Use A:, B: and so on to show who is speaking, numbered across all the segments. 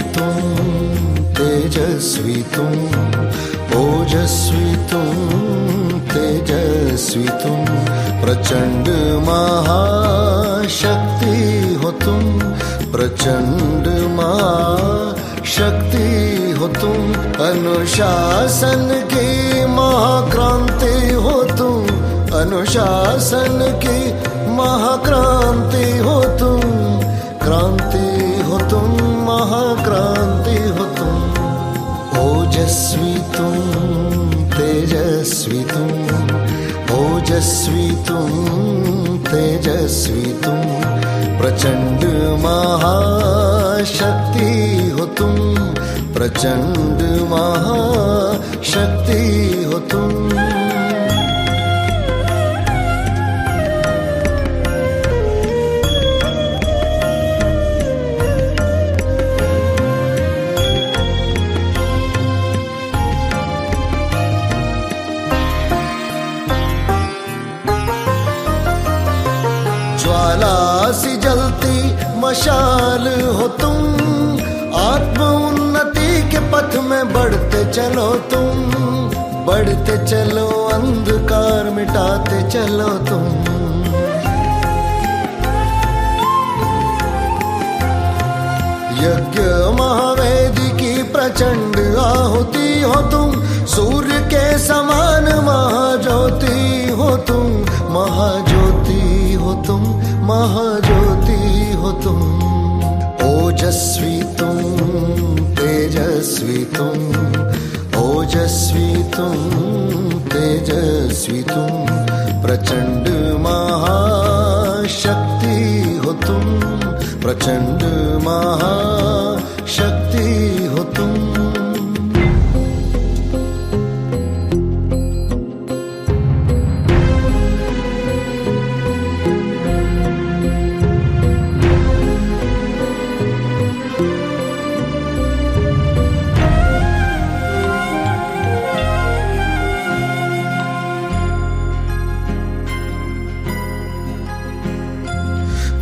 A: तुम, तेजस्वी तुम, ओजस्वी तुम, तेजस्वी तुम, प्रचंड महाशक्ति हो तुम, प्रचंड महाशक्ति हो तुम, अनुशासन की महाक्रांति हो तुम, अनुशासन की महाक्रांति हो तुम, क्रांति हो तुम, महाक्रांति हो तुम, ओजस्वी तुम, तेजस्वी तुम, ओजस्वी तुम, तेजस्वी तुम, प्रचंड महाशक्ति हो तुम, प्रचंड महाशक्ति हो तुम। ज्वाला सी जलती मशाल हो तुम, आत्म उन्नति के पथ में बढ़ते चलो तुम, बढ़ते चलो, अंधकार मिटाते चलो तुम। यज्ञ महावेदी की प्रचंड आहुति हो तुम, सूर्य के समान महाज्योति हो तुम, महाज्योति हो तुम, महाज्योति हो तुम, ओजस्वी तुम, तेजस्वी तुम, ओजस्वी तुम, तेजस्वी तुम, प्रचंड महाशक्ति हो तुम, प्रचंड महाशक्ति हो तुम।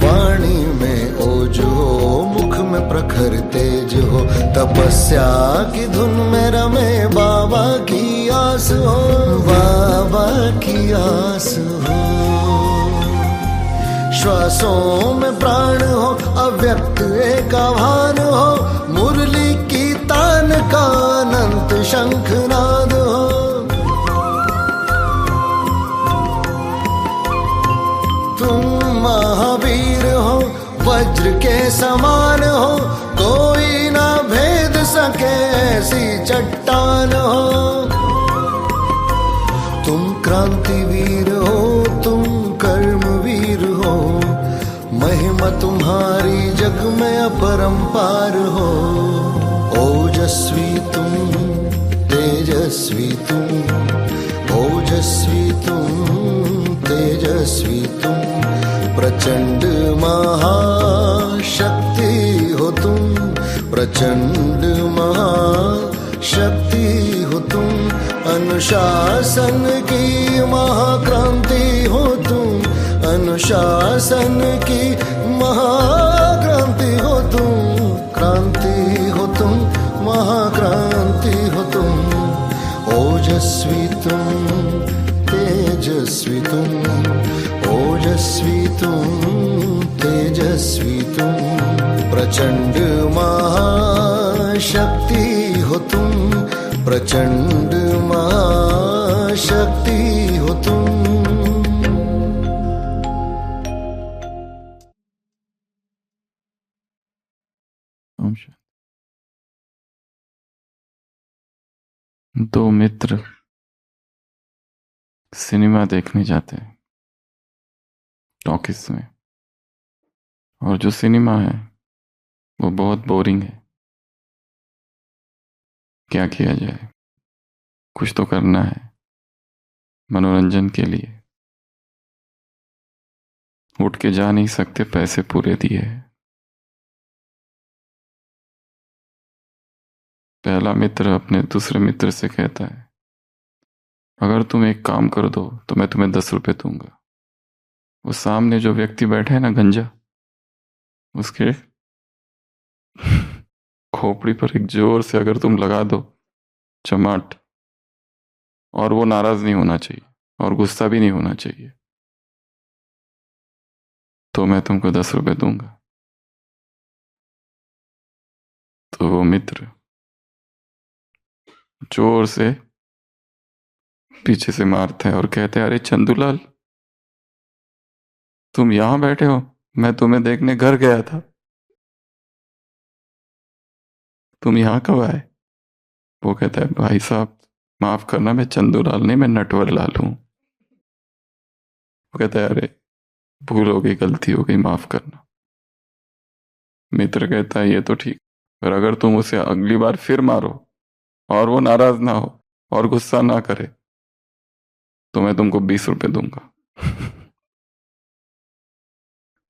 A: वाणी में ओज हो, मुख में प्रखर तेज हो, तपस्या की धुन में रमे बाबा की आस हो, बाबा की आस हो। श्वासों में प्राण हो, अव्यक्त एक आह्वान हो, मुरली की तान का अनंत शंखनाद हो। तुम महावीर हो, वज्र के समान हो, कोई ना भेद सके ऐसी चट्टान हो। तुम क्रांतिवीर हो, तुम कर्मवीर हो, महिमा तुम्हारी जग में अपरंपार हो। ओजस्वी तुम, तेजस्वी तुम, ओजस्वी तुम, तेजस्वी तुम, प्रचंड महाशक्ति हो तुम, प्रचंड महाशक्ति हो तुम, अनुशासन की महाक्रांति हो तुम, अनुशासन की महाक्रांति हो तुम, क्रांति हो तुम, महाक्रांति हो तुम, ओजस्वी तुम, तेजस्वी तुम, ओजस्वी तुम, तेजस्वी तुम, प्रचंड महाशक्ति हो तुम, प्रचंड महाशक्ति हो तुम।
B: दो मित्र सिनेमा देखने जाते हैं टॉकीज में, और जो सिनेमा है वो बहुत बोरिंग है। क्या किया जाए? कुछ तो करना है मनोरंजन के लिए। उठ के जा नहीं सकते, पैसे पूरे दिए हैं। पहला मित्र अपने दूसरे मित्र से कहता है, अगर तुम एक काम कर दो तो मैं तुम्हें 10 रुपये दूंगा। वो सामने जो व्यक्ति बैठा है ना, गंजा, उसके खोपड़ी पर एक जोर से अगर तुम लगा दो चमाट, और वो नाराज नहीं होना चाहिए और गुस्सा भी नहीं होना चाहिए, तो मैं तुमको 10 रुपए दूंगा। तो वो मित्र जोर से पीछे से मारते हैं और कहते हैं, अरे चंदूलाल, तुम यहां बैठे हो, मैं तुम्हें देखने घर गया था, तुम यहां कब आए? वो कहता है, भाई साहब माफ करना, मैं चंदूलाल नहीं, मैं नटवर लाल हूं। वो कहता है, अरे भूल हो गई, गलती हो गई, माफ करना। मित्र कहता है, ये तो ठीक, पर अगर तुम उसे अगली बार फिर मारो और वो नाराज ना हो और गुस्सा ना करे, तो मैं तुमको 20 रुपए दूंगा।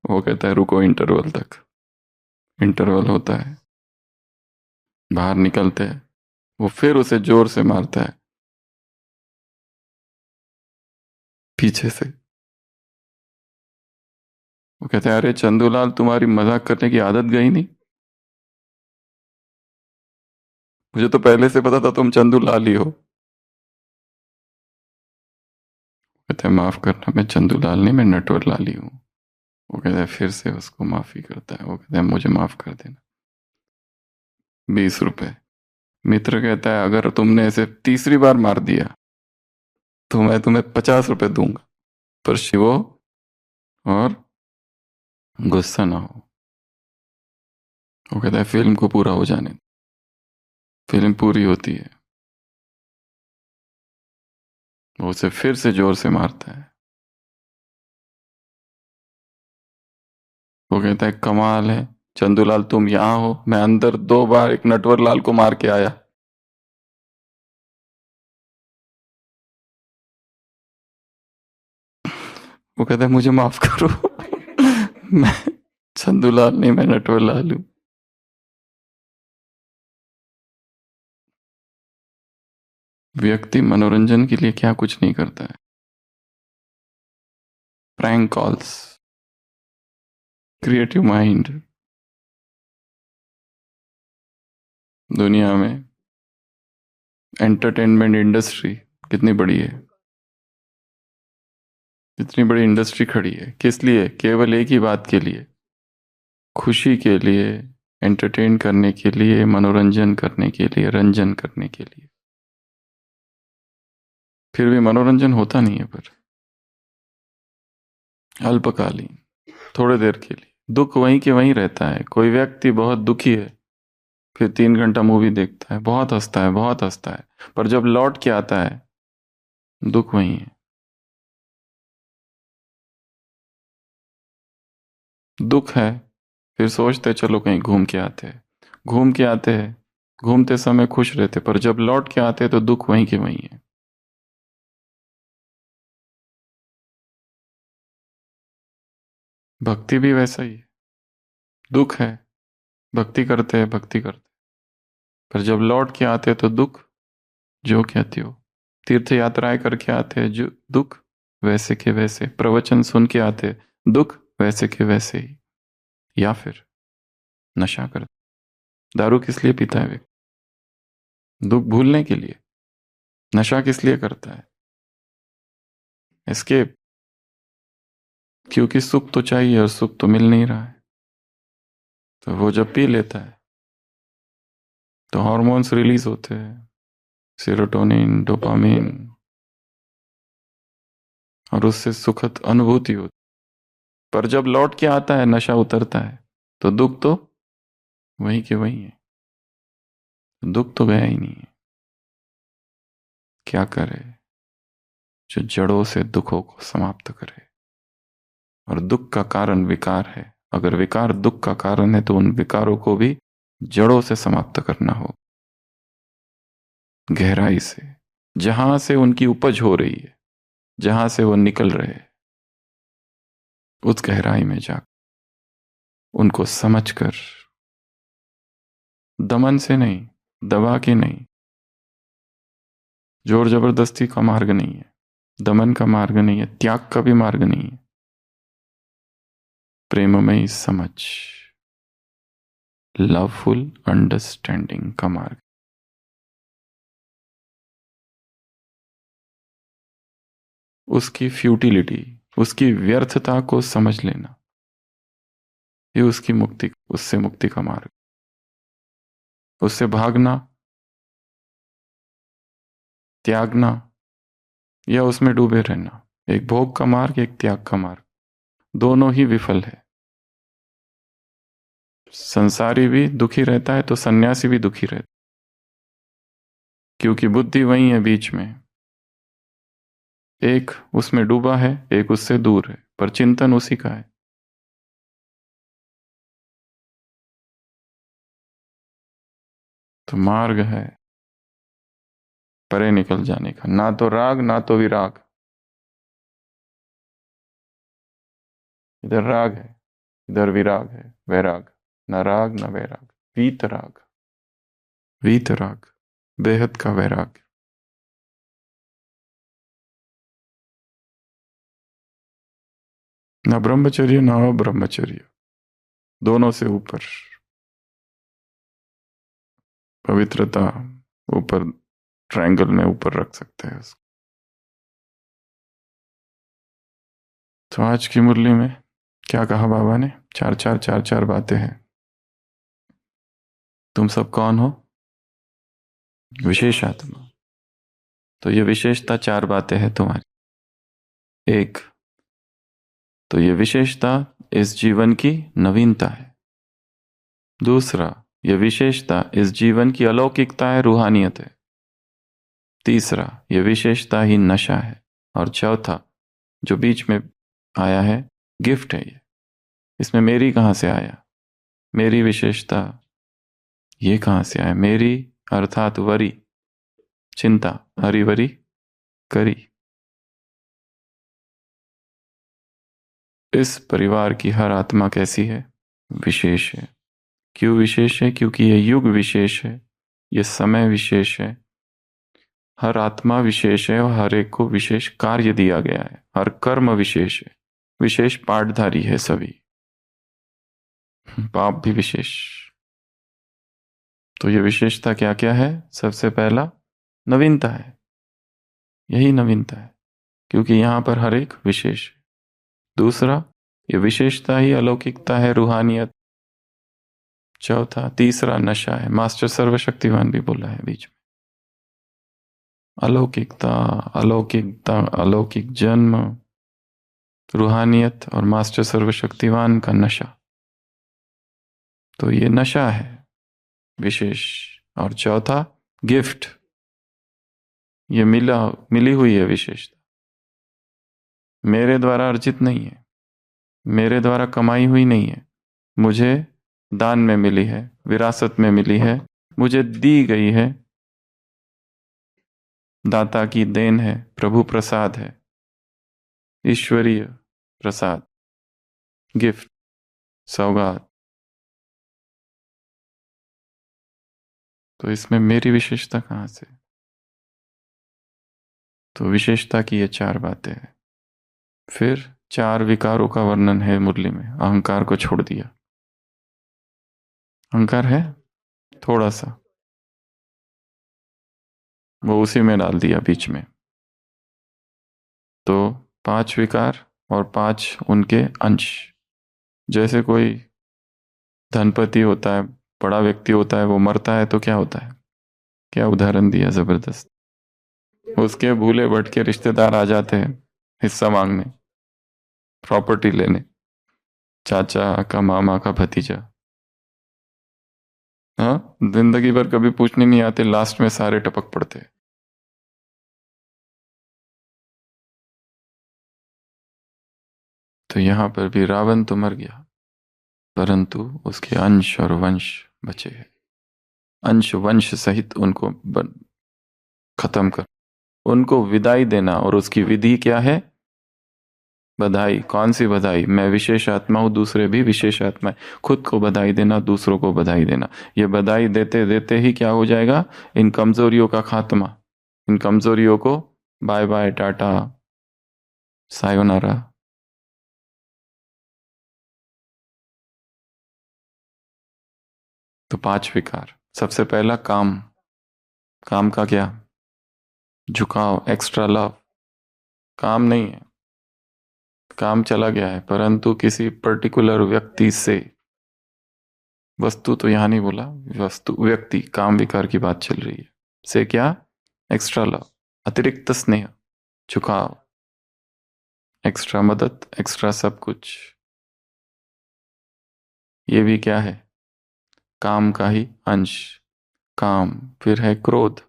B: वो कहता है, रुको इंटरवल तक। इंटरवल होता है, बाहर निकलते हैं, वो फिर उसे जोर से मारता है पीछे से। वो कहते हैं, अरे चंदूलाल, तुम्हारी मजाक करने की आदत गई नहीं? मुझे तो पहले से पता था तुम चंदूलाल ही हो। कहते हैं, माफ करना, मैं चंदूलाल नहीं, मैं नटवर लाल ही हूं। वो कहता है, फिर से उसको माफी करता है। वो कहता है, मुझे माफ कर देना, 20 रुपए। मित्र कहता है, अगर तुमने इसे तीसरी बार मार दिया तो मैं तुम्हें 50 रुपए दूंगा, पर शिवो और गुस्सा ना हो। वो कहता है, फिल्म को पूरा हो जाने दो। फिल्म पूरी होती है, वो उसे फिर से जोर से मारता है। वो कहता है, कमाल है चंदूलाल, तुम यहां हो, मैं अंदर 2 बार एक नटवर लाल को मार के आया। वो कहता है, मुझे माफ करो, मैं चंदूलाल नहीं, मैं नटवर लाल हूं। व्यक्ति मनोरंजन के लिए क्या कुछ नहीं करता है। Prank calls, creative mind. दुनिया में एंटरटेनमेंट इंडस्ट्री कितनी बड़ी है, इतनी बड़ी इंडस्ट्री खड़ी है, किस लिए? केवल एक ही बात के लिए, खुशी के लिए, एंटरटेन करने के लिए, मनोरंजन करने के लिए, रंजन करने के लिए। फिर भी मनोरंजन होता नहीं है, पर अल्पकालीन, थोड़े देर के लिए। दुख वहीं के वहीं रहता है। कोई व्यक्ति बहुत दुखी है, फिर 3 घंटा मूवी देखता है, बहुत हंसता है, बहुत हंसता है, पर जब लौट के आता है दुख वहीं है। दुख है, फिर सोचते चलो कहीं घूम के आते हैं, घूम के आते हैं, घूमते समय खुश रहते, पर जब लौट के आते हैं तो दुख वहीं के वहीं है। भक्ति भी वैसा ही है। दुख है, भक्ति करते हैं, भक्ति करते, पर जब लौट के आते हैं तो दुख जो कहते हो। तीर्थ यात्राएं करके आते हैं, जो दुख वैसे के वैसे, प्रवचन सुन के आते हैं, दुख वैसे के वैसे ही। या फिर नशा करते, दारू किस लिए पीता है व्यक्ति? दुख भूलने के लिए। नशा किस लिए करता है? एस्केप, क्योंकि सुख तो चाहिए और सुख तो मिल नहीं रहा है। तो वो जब पी लेता है तो हार्मोन्स रिलीज होते हैं, सेरोटोनिन, डोपामिन, और उससे सुखद अनुभूति होती। पर जब लौट के आता है, नशा उतरता है, तो दुख तो वहीं के वहीं है, दुख तो गया ही नहीं है। क्या करे जो जड़ों से दुखों को समाप्त करे। और दुख का कारण विकार है, अगर विकार दुख का कारण है तो उन विकारों को भी जड़ों से समाप्त करना हो, गहराई से, जहां से उनकी उपज हो रही है, जहां से वो निकल रहे हैं, उस गहराई में जा उनको समझकर, दमन से नहीं, दबा के नहीं, जोर जबरदस्ती का मार्ग नहीं है, दमन का मार्ग नहीं है, त्याग का भी मार्ग नहीं है, प्रेममयी समझ, लवफुल अंडरस्टैंडिंग का मार्ग। उसकी फ्यूटिलिटी, उसकी व्यर्थता को समझ लेना, ये उसकी मुक्ति, उससे मुक्ति का मार्ग। उससे भागना, त्यागना या उसमें डूबे रहना, एक भोग का मार्ग, एक त्याग का मार्ग, दोनों ही विफल है। संसारी भी दुखी रहता है तो सन्यासी भी दुखी रहता है, क्योंकि बुद्धि वही है बीच में। एक उसमें डूबा है, एक उससे दूर है, पर चिंतन उसी का है। तो मार्ग है परे निकल जाने का, ना तो राग ना तो विराग। इधर राग है, इधर विराग है, वैराग। न राग न वैराग, वीतराग, वीतराग, बेहद का वैराग। न ब्रह्मचर्य न अब्रह्मचर्य, दोनों से ऊपर पवित्रता, ऊपर ट्रायंगल में ऊपर रख सकते हैं उसको। तो आज की मुरली में क्या कहा बाबा ने? चार चार चार चार बातें हैं। तुम सब कौन हो? विशेष आत्मा। तो ये विशेषता, चार बातें हैं तुम्हारी। एक, तो ये विशेषता इस जीवन की नवीनता है। दूसरा, ये विशेषता इस जीवन की अलौकिकता है, रूहानियत है। तीसरा, ये विशेषता ही नशा है। और चौथा, जो बीच में आया है, गिफ्ट है ये। इसमें मेरी कहाँ से आया? मेरी विशेषता ये कहाँ से आया? मेरी अर्थात वरी, चिंता, हरिवरी करी। इस परिवार की हर आत्मा कैसी है? विशेष है। क्यों विशेष है? क्योंकि ये युग विशेष है, ये समय विशेष है, हर आत्मा विशेष है और हर एक को विशेष कार्य दिया गया है, हर कर्म विशेष है, विशेष पाठधारी है सभी, पाप भी विशेष। तो ये विशेषता क्या क्या है? सबसे पहला नवीनता है, यही नवीनता है, क्योंकि यहां पर हर एक विशेष है। दूसरा, ये विशेषता ही अलौकिकता है, रूहानियत। चौथा, तीसरा नशा है। मास्टर सर्वशक्तिवान भी बोला है बीच में, अलौकिकता, अलौकिकता, अलौकिक जन्म, रूहानियत और मास्टर सर्वशक्तिवान का नशा। तो ये नशा है विशेष। और चौथा, गिफ्ट, ये मिली हुई है विशेषता, मेरे द्वारा अर्जित नहीं है, मेरे द्वारा कमाई हुई नहीं है, मुझे दान में मिली है, विरासत में मिली है, मुझे दी गई है, दाता की देन है, प्रभु प्रसाद है, ईश्वरीय प्रसाद, गिफ्ट, सौगात। तो इसमें मेरी विशेषता कहाँ से? तो विशेषता की ये चार बातें हैं। फिर चार विकारों का वर्णन है मुरली में। अहंकार को छोड़ दिया, अहंकार है थोड़ा सा, वो उसी में डाल दिया बीच में। तो पांच विकार और पांच उनके अंश। जैसे कोई धनपति होता है, बड़ा व्यक्ति होता है, वो मरता है तो क्या होता है? क्या उदाहरण दिया जबरदस्त। उसके भूले भटके रिश्तेदार आ जाते हैं हिस्सा मांगने, प्रॉपर्टी लेने, चाचा का, मामा का भतीजा। हाँ, जिंदगी भर कभी पूछने नहीं आते, लास्ट में सारे टपक पड़ते। तो यहां पर भी रावण तो मर गया, परंतु उसके अंश और वंश बचे हैं। अंश वंश सहित उनको खत्म कर, उनको विदाई देना। और उसकी विधि क्या है? बधाई। कौन सी बधाई? मैं विशेष आत्मा हूं, दूसरे भी विशेष आत्मा है। खुद को बधाई देना, दूसरों को बधाई देना। ये बधाई देते देते ही क्या हो जाएगा? इन कमजोरियों का खात्मा, इन कमजोरियों को बाय बाय, टाटा, सायोनारा। तो 5 विकार। सबसे पहला काम। काम का क्या? झुकाव, एक्स्ट्रा लव। काम नहीं है, काम चला गया है, परंतु किसी पर्टिकुलर व्यक्ति से, वस्तु तो यहां नहीं बोला, वस्तु, व्यक्ति, काम विकार की बात चल रही है, से क्या? एक्स्ट्रा लव, अतिरिक्त स्नेह, झुकाव, एक्स्ट्रा मदद, एक्स्ट्रा सब कुछ। ये भी क्या है? काम का ही अंश। काम। फिर है क्रोध,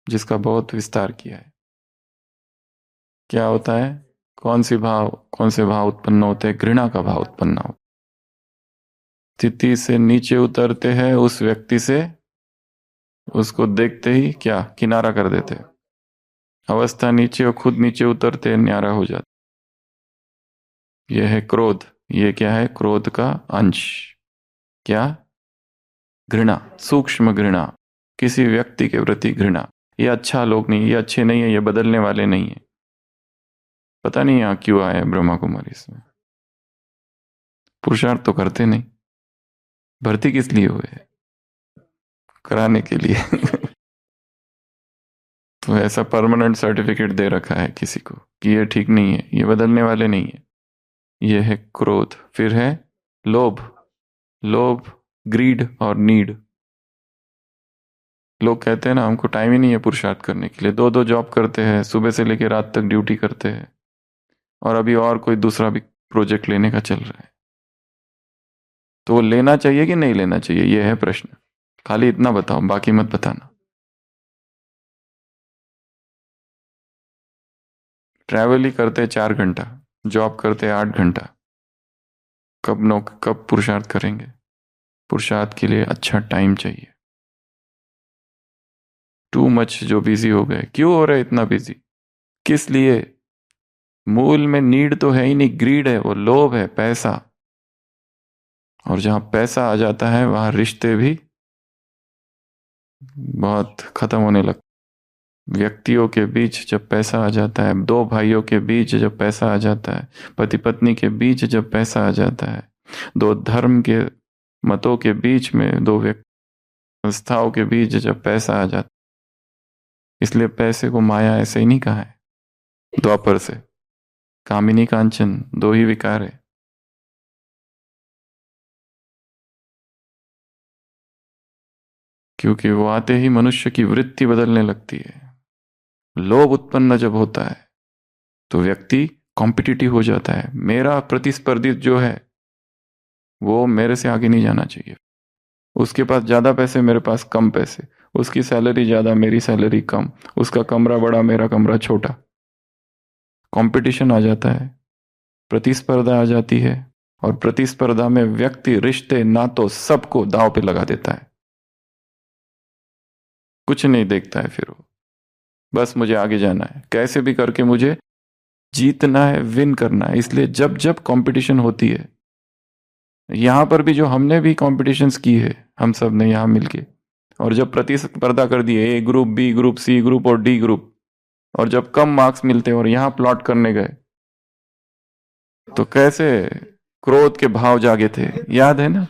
B: जिसका बहुत विस्तार किया है। क्या होता है? कौन से भाव उत्पन्न होते हैं? घृणा का भाव उत्पन्न होता है। स्थिति से नीचे उतरते हैं उस व्यक्ति से, उसको देखते ही क्या? किनारा कर देते हैं। अवस्था नीचे और खुद नीचे उतरते न्यारा हो जाते। यह है क्रोध। ये क्या है? क्रोध का अंश। क्या? घृणा, सूक्ष्म घृणा, किसी व्यक्ति के प्रति घृणा। ये अच्छा लोग नहीं, ये अच्छे नहीं है, ये बदलने वाले नहीं है। पता नहीं यहां क्यों आए ब्रह्मा कुमारी इसमें। पुरुषार्थ तो करते नहीं। भर्ती किस लिए हुए? कराने के लिए। तो ऐसा परमानेंट सर्टिफिकेट दे रखा है किसी को कि ये ठीक नहीं है, ये बदलने वाले नहीं है। ये है क्रोध। फिर है लोभ। लोभ, ग्रीड और नीड। लोग कहते हैं ना, हमको टाइम ही नहीं है पुरुषार्थ करने के लिए। 2-2 जॉब करते हैं, सुबह से लेकर रात तक ड्यूटी करते हैं, और अभी और कोई दूसरा भी प्रोजेक्ट लेने का चल रहा है। तो वो लेना चाहिए कि नहीं लेना चाहिए, ये है प्रश्न। खाली इतना बताओ, बाकी मत बताना। ट्रैवल ही करते 4 घंटा, जॉब करते 8 घंटा, कब पुरुषार्थ करेंगे? पुरुषार्थ के लिए अच्छा टाइम चाहिए। टू मच जो बिजी हो गए। क्यों हो रहे इतना बिजी? किस लिए? मूल में नीड तो है ही नहीं, ग्रीड है, वो लोभ है, पैसा। और जहां पैसा आ जाता है वहां रिश्ते भी बहुत खत्म होने लगते। व्यक्तियों के बीच जब पैसा आ जाता है, 2 भाइयों के बीच जब पैसा आ जाता है, पति पत्नी के बीच जब पैसा आ जाता है, 2 धर्म के मतों के बीच में, 2 संस्थाओं के बीच जब पैसा आ जाता है। इसलिए पैसे को माया ऐसे ही नहीं कहा है द्वापर से। कामिनी कांचन 2 ही विकार है। क्योंकि वो आते ही मनुष्य की वृत्ति बदलने लगती है। लोभ उत्पन्न जब होता है तो व्यक्ति कॉम्पिटिटिव हो जाता है। मेरा प्रतिस्पर्धी जो है वो मेरे से आगे नहीं जाना चाहिए। उसके पास ज्यादा पैसे, मेरे पास कम पैसे। उसकी सैलरी ज्यादा, मेरी सैलरी कम। उसका कमरा बड़ा, मेरा कमरा छोटा। कंपटीशन आ जाता है, प्रतिस्पर्धा आ जाती है, और प्रतिस्पर्धा में व्यक्ति रिश्ते, नातों, सबको दांव पे लगा देता है। कुछ नहीं देखता है फिर वो, बस मुझे आगे जाना है, कैसे भी करके मुझे जीतना है, विन करना है। इसलिए जब जब कंपटीशन होती है, यहां पर भी जो हमने भी कॉम्पिटिशन्स की है, हम सब ने यहां मिलके, और जब प्रतिस्पर्धा कर दी है, A group, B group, C group और डी ग्रुप, और जब कम मार्क्स मिलते और यहां प्लॉट करने गए तो कैसे क्रोध के भाव जागे थे, याद है ना?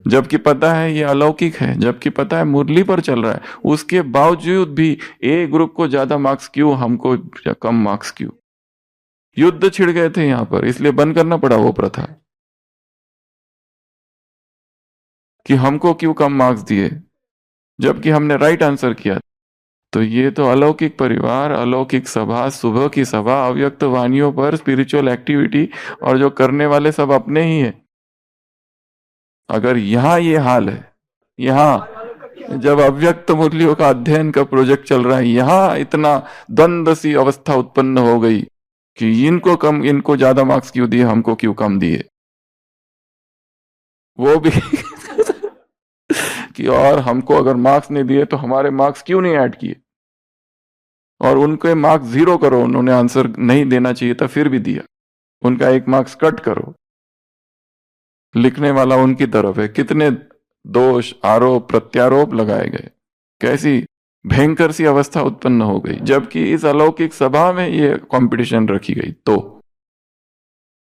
B: जबकि पता है ये अलौकिक है, जबकि पता है मुरली पर चल रहा है, उसके बावजूद भी ए ग्रुप को ज्यादा मार्क्स क्यों, हमको कम मार्क्स क्यों? युद्ध छिड़ गए थे यहां पर, इसलिए बंद करना पड़ा वो प्रथा कि हमको क्यों कम मार्क्स दिए, जबकि हमने राइट आंसर किया। तो ये तो अलौकिक परिवार, अलौकिक सभा, सुबह की सभा, अव्यक्त वाणियों पर स्पिरिचुअल एक्टिविटी, और जो करने वाले सब अपने ही है। अगर यहाँ ये हाल है, यहाँ जब अव्यक्त मूल्यों का अध्ययन का प्रोजेक्ट चल रहा है, यहाँ इतना द्वंद्व सी अवस्था उत्पन्न हो गई कि इनको कम, इनको ज्यादा मार्क्स क्यों दिए, हमको क्यों कम दिए, वो भी कि और हमको अगर मार्क्स नहीं दिए तो हमारे मार्क्स क्यों नहीं ऐड किए, और उनके मार्क्स 0 करो, उन्होंने आंसर नहीं देना चाहिए था फिर भी दिया, उनका 1 मार्क्स कट करो। लिखने वाला उनकी तरफ है। कितने दोष, आरोप, प्रत्यारोप लगाए गए, कैसी भयंकर सी अवस्था उत्पन्न हो गई, जबकि इस अलौकिक सभा में ये कंपटीशन रखी गई। तो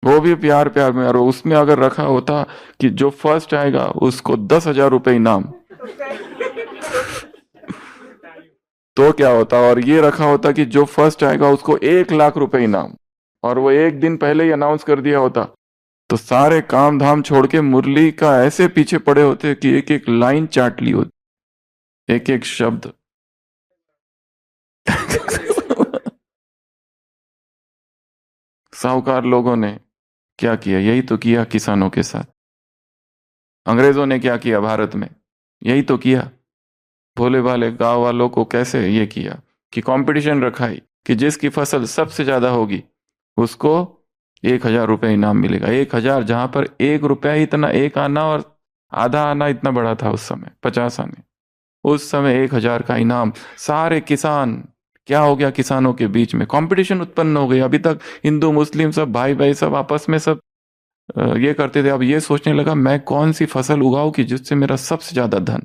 B: वो भी प्यार प्यार में। और उसमें अगर रखा होता कि जो फर्स्ट आएगा उसको 10,000 रुपए इनाम, तो क्या होता। और ये रखा होता कि जो फर्स्ट आएगा उसको 1 लाख रुपए इनाम, और वो एक दिन पहले ही अनाउंस कर दिया होता, तो सारे काम धाम छोड़ के मुरली का ऐसे पीछे पड़े होते कि एक एक लाइन चाट ली होती, एक एक शब्द। साहूकार लोगों ने क्या किया? यही तो किया किसानों के साथ। अंग्रेजों ने क्या किया भारत में? यही तो किया। भोले भाले गांव वालों को कैसे ये किया कि कंपटीशन रखा है कि जिसकी फसल सबसे ज्यादा होगी उसको 1,000 रुपये इनाम मिलेगा। 1,000, जहां पर 1 रुपया ही इतना, एक आना और आधा आना इतना बड़ा था उस समय, 50 आने। उस समय 1,000 का इनाम। सारे किसान, क्या हो गया? किसानों के बीच में कंपटीशन उत्पन्न हो गई। अभी तक हिंदू मुस्लिम सब भाई भाई सब आपस में सब ये करते थे। अब ये सोचने लगा मैं कौन सी फसल उगाऊं कि जिससे मेरा सबसे ज्यादा धन,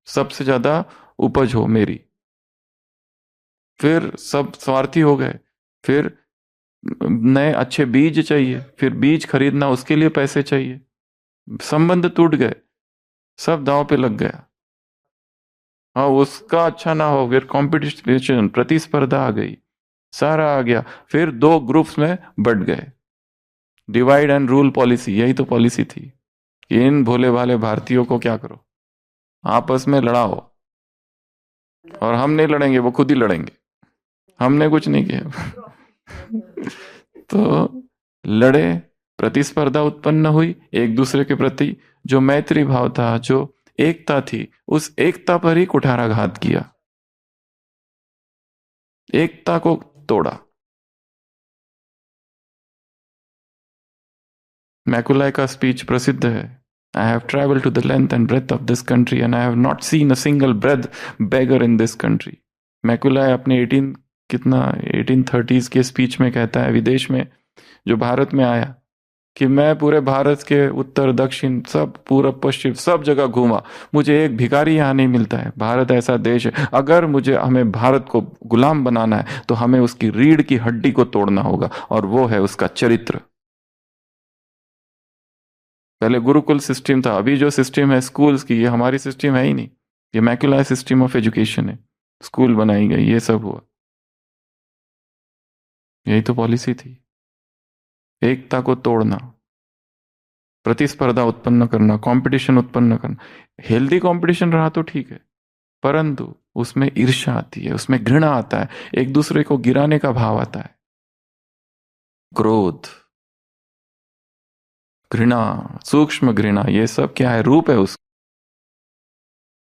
B: सबसे ज्यादा उपज हो मेरी। फिर सब स्वार्थी हो गए। फिर नए अच्छे बीज चाहिए, फिर बीज खरीदना उसके लिए पैसे चाहिए, संबंध टूट गए, सब दांव पे लग गया। हाँ, उसका अच्छा ना हो, फिर कंपटीशन, प्रतिस्पर्धा आ गई, सारा आ गया। फिर दो ग्रुप्स में बट गए। डिवाइड एंड रूल पॉलिसी, यही तो पॉलिसी थी कि इन भोले भाले भारतीयों को क्या करो, आपस में लड़ाओ। और हम नहीं लड़ेंगे, वो खुद ही लड़ेंगे, हमने कुछ नहीं किया। तो लड़े, प्रतिस्पर्धा उत्पन्न हुई एक दूसरे के प्रति। जो मैत्री भाव था, जो एकता थी, उस एकता पर ही कुठाराघात किया, एकता को तोड़ा। मैकुलाय का स्पीच प्रसिद्ध है। I have travelled to the length and breadth of this country and I have not seen a single breath beggar in this country. Macaulay अपने 1830s के स्पीच में कहता है, विदेश में जो भारत में आया, कि मैं पूरे भारत के उत्तर दक्षिण सब पूरब पश्चिम सब जगह घूमा, मुझे एक भिखारी यहाँ नहीं मिलता है। भारत ऐसा देश है, अगर हमें भारत को गुलाम बनाना है तो हमें उसकी रीढ़ की हड्डी को तोड़ना होगा, और वो है उसका चरित्र। पहले गुरुकुल सिस्टम था, अभी जो सिस्टम है स्कूल्स की, ये हमारी सिस्टम है ही नहीं। ये मैकुलर सिस्टम ऑफ एजुकेशन है, स्कूल बनाई गई, ये सब हुआ। यही तो पॉलिसी थी, एकता को तोड़ना, प्रतिस्पर्धा उत्पन्न करना, कंपटीशन उत्पन्न करना। हेल्दी कंपटीशन रहा तो ठीक है, परंतु उसमें ईर्ष्या आती है, उसमें घृणा आता है, एक दूसरे को गिराने का भाव आता है, क्रोध, घृणा, सूक्ष्म घृणा, ये सब क्या है? रूप है उस।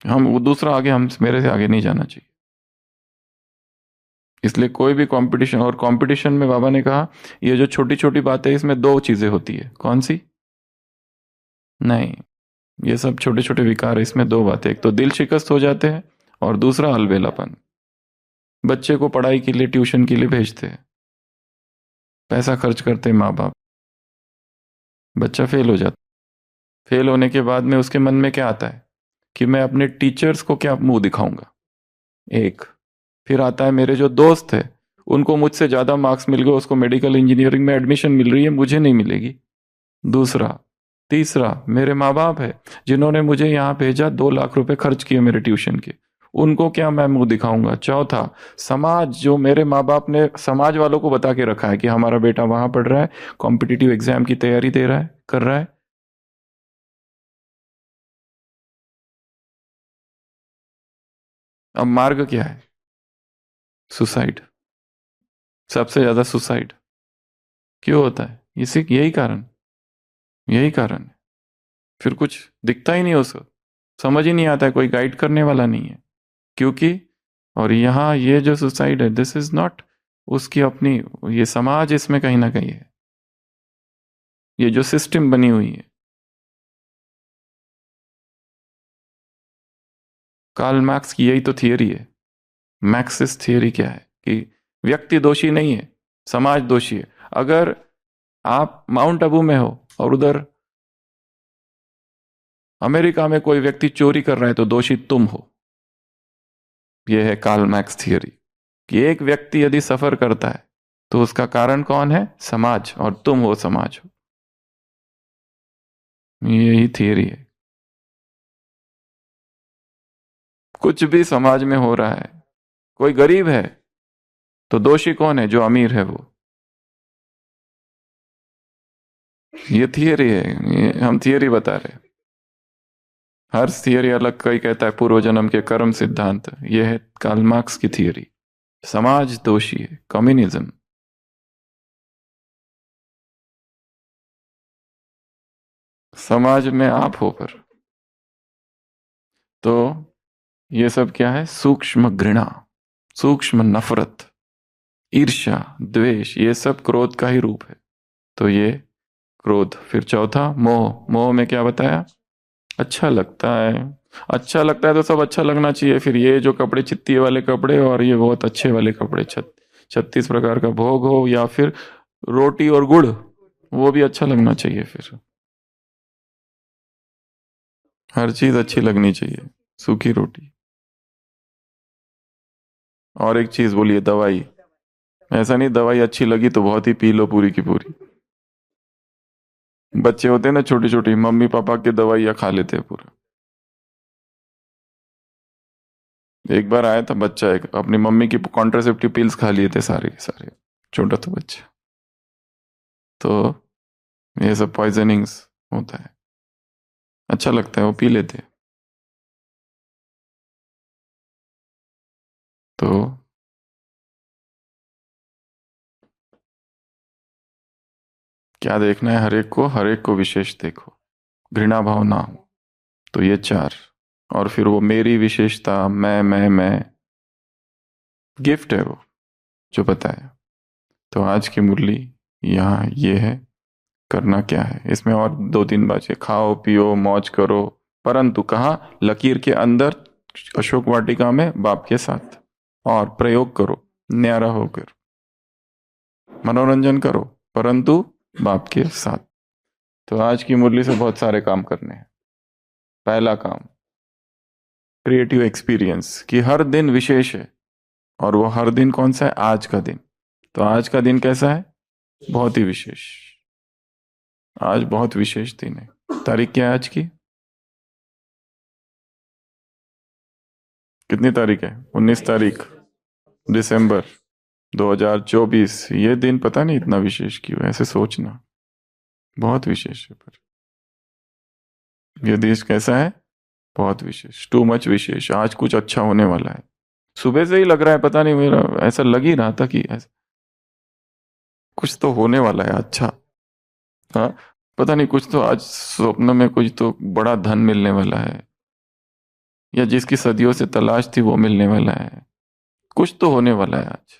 B: हम वो दूसरा आगे, हम मेरे से आगे नहीं जाना चाहिए। इसलिए कोई भी कंपटीशन, और कंपटीशन में बाबा ने कहा ये जो छोटी छोटी बातें, इसमें दो चीजें होती है। कौन सी? नहीं, ये सब छोटे छोटे विकार है, इसमें दो बातें, एक तो दिल शिकस्त हो जाते हैं और दूसरा अलबेलापन। बच्चे को पढ़ाई के लिए ट्यूशन के लिए भेजते हैं, पैसा खर्च करते हैं माँ बाप, बच्चा फेल हो जाता। फेल होने के बाद में उसके मन में क्या आता है कि मैं अपने टीचर्स को क्या मुंह दिखाऊंगा, एक। फिर आता है मेरे जो दोस्त है उनको मुझसे ज्यादा मार्क्स मिल गए, उसको मेडिकल इंजीनियरिंग में एडमिशन मिल रही है, मुझे नहीं मिलेगी, दूसरा। तीसरा, मेरे माँ बाप है जिन्होंने मुझे यहाँ भेजा, 2 लाख रुपए खर्च किए मेरे ट्यूशन के, उनको क्या मैं मुंह दिखाऊंगा। चौथा, समाज, जो मेरे माँ बाप ने समाज वालों को बता के रखा है कि हमारा बेटा वहां पढ़ रहा है, कॉम्पिटिटिव एग्जाम की तैयारी दे रहा है, कर रहा है। अब मार्ग क्या है? सुसाइड। सबसे ज्यादा सुसाइड क्यों होता है? इसी यही कारण, यही कारण है। फिर कुछ दिखता ही नहीं उसको, समझ ही नहीं आता है, कोई गाइड करने वाला नहीं है, क्योंकि। और यहाँ ये जो सुसाइड है, दिस इज नॉट उसकी अपनी, ये समाज इसमें कहीं ना कहीं है, ये जो सिस्टम बनी हुई है। कार्ल मार्क्स की यही तो थियरी है। मैक्सिस थियरी क्या है कि व्यक्ति दोषी नहीं है, समाज दोषी है। अगर आप माउंट आबू में हो और उधर अमेरिका में कोई व्यक्ति चोरी कर रहा है तो दोषी तुम हो। यह है कार्ल मैक्स थियरी कि एक व्यक्ति यदि सफर करता है तो उसका कारण कौन है? समाज, और तुम वो समाज हो। यही थियरी है। कुछ भी समाज में हो रहा है, कोई गरीब है तो दोषी कौन है? जो अमीर है वो। ये थियरी है, ये हम थियरी बता रहे हैं। हर थियरी अलग, कोई कहता है पूर्व जन्म के कर्म सिद्धांत, ये है कार्ल मार्क्स की थियरी। समाज दोषी है, कम्युनिज्म। समाज में आप हो पर। तो ये सब क्या है? सूक्ष्म घृणा, सूक्ष्म नफरत, ईर्ष्या, द्वेष, ये सब क्रोध का ही रूप है। तो ये क्रोध। फिर चौथा मोह। मोह में क्या बताया? अच्छा लगता है। अच्छा लगता है तो सब अच्छा लगना चाहिए। फिर ये जो कपड़े, चित्ती वाले कपड़े और ये बहुत अच्छे वाले कपड़े, 36 प्रकार का भोग हो, या फिर रोटी और गुड़, वो भी अच्छा लगना चाहिए। फिर हर चीज अच्छी लगनी चाहिए, सूखी रोटी। और एक चीज बोलिए, दवाई। ऐसा नहीं दवाई अच्छी लगी तो बहुत ही पी लो पूरी की पूरी। बच्चे होते हैं ना छोटी छोटी, मम्मी पापा की दवाइयाँ खा लेते हैं पूरा। एक बार आया था बच्चा, एक अपनी मम्मी की कॉन्ट्रासेप्टिव पिल्स खा लिए थे सारे के सारे, छोटा था बच्चा। तो ये सब पॉइजनिंग्स होता है, अच्छा लगता है वो पी लेते हैं। तो क्या देखना है? हर एक को विशेष देखो, घृणा भाव ना हो। तो ये चार। और फिर वो मेरी विशेषता, मैं, गिफ्ट है वो जो बताया। तो आज की मुरली यहाँ ये है। करना क्या है इसमें? और 2-3 बातें, खाओ पियो मौज करो, परंतु कहाँ? लकीर के अंदर, अशोक वाटिका में बाप के साथ। और प्रयोग करो न्यारा होकर, मनोरंजन करो, परंतु बाप के साथ। तो आज की मुरली से बहुत सारे काम करने हैं। पहला काम, क्रिएटिव एक्सपीरियंस, कि हर दिन विशेष है। और वो हर दिन कौन सा है? आज का दिन। तो आज का दिन कैसा है? बहुत ही विशेष। आज बहुत विशेष दिन है। तारीख क्या है आज की? कितनी तारीख है? 19 तारीख दिसंबर 2024। ये दिन पता नहीं इतना विशेष क्यों, ऐसे सोचना। बहुत विशेष है। पर ये देश कैसा है? बहुत विशेष, टू मच विशेष। आज कुछ अच्छा होने वाला है। सुबह से ही लग रहा है, पता नहीं, मेरा ऐसा लग ही रहा था कि ऐसा कुछ तो होने वाला है अच्छा। हाँ, पता नहीं, कुछ तो आज स्वप्न में कुछ तो बड़ा धन मिलने वाला है, या जिसकी सदियों से तलाश थी वो मिलने वाला है। कुछ तो होने वाला है आज।